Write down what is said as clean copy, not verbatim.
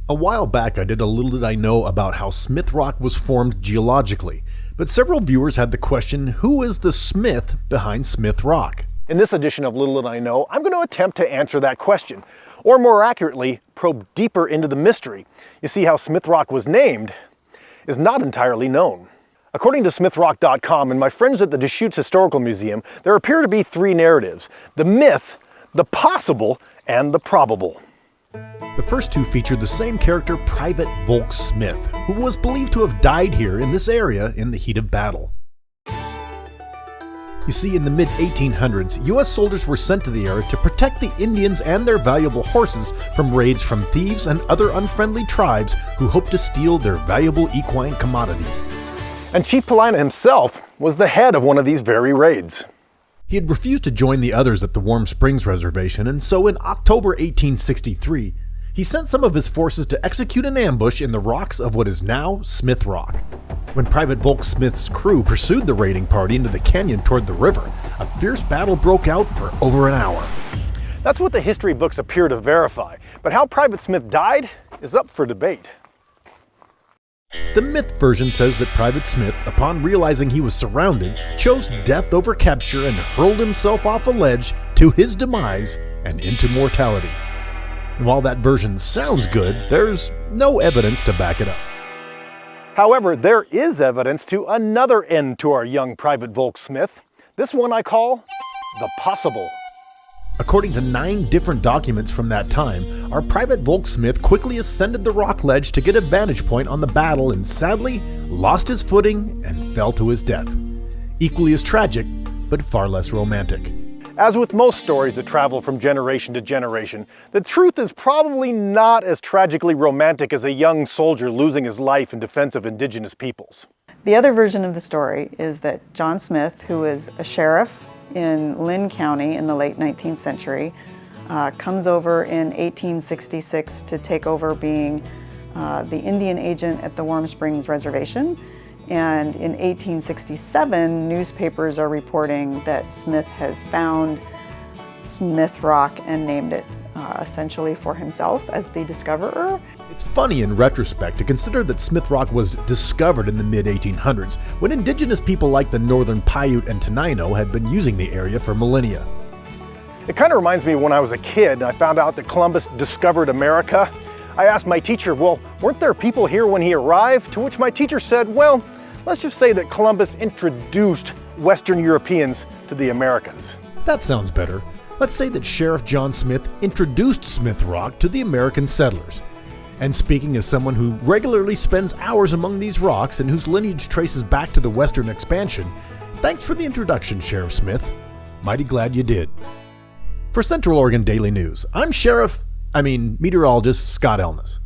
A while back I did a Little Did I Know about how Smith Rock was formed geologically, but several viewers had the question, who is the Smith behind Smith Rock? In this edition of Little Did I Know, I'm going to attempt to answer that question, or more accurately, probe deeper into the mystery. You see, how Smith Rock was named is not entirely known. According to SmithRock.com and my friends at the Deschutes Historical Museum, there appear to be three narratives: the myth, the possible, and the probable. The first two featured the same character, Private Volk Smith, who was believed to have died here in this area in the heat of battle. You see, in the mid-1800s, US soldiers were sent to the area to protect the Indians and their valuable horses from raids from thieves and other unfriendly tribes who hoped to steal their valuable equine commodities. And Chief Paulina himself was the head of one of these very raids. He had refused to join the others at the Warm Springs Reservation, and so in October 1863, he sent some of his forces to execute an ambush in the rocks of what is now Smith Rock. When Private Volk Smith's crew pursued the raiding party into the canyon toward the river, a fierce battle broke out for over an hour. That's what the history books appear to verify, but how Private Smith died is up for debate. The myth version says that Private Smith, upon realizing he was surrounded, chose death over capture and hurled himself off a ledge to his demise and into mortality. And while that version sounds good, there's no evidence to back it up. However, there is evidence to another end to our young Private Volk Smith. This one I call the possible. According to 9 different documents from that time, our Private Volk Smith quickly ascended the rock ledge to get a vantage point on the battle and sadly lost his footing and fell to his death. Equally as tragic, but far less romantic. As with most stories that travel from generation to generation, the truth is probably not as tragically romantic as a young soldier losing his life in defense of indigenous peoples. The other version of the story is that John Smith, who was a sheriff in Lynn County in the late 19th century, comes over in 1866 to take over being the Indian agent at the Warm Springs Reservation. And in 1867, newspapers are reporting that Smith has found Smith Rock and named it essentially for himself as the discoverer. It's funny in retrospect to consider that Smith Rock was discovered in the mid-1800s, when indigenous people like the Northern Paiute and Tenino had been using the area for millennia. It kind of reminds me of when I was a kid and I found out that Columbus discovered America. I asked my teacher, well, weren't there people here when he arrived? To which my teacher said, well, let's just say that Columbus introduced Western Europeans to the Americas. That sounds better. Let's say that Sheriff John Smith introduced Smith Rock to the American settlers. And speaking as someone who regularly spends hours among these rocks and whose lineage traces back to the Western expansion, thanks for the introduction, Sheriff Smith. Mighty glad you did. For Central Oregon Daily News, I'm meteorologist Scott Elness.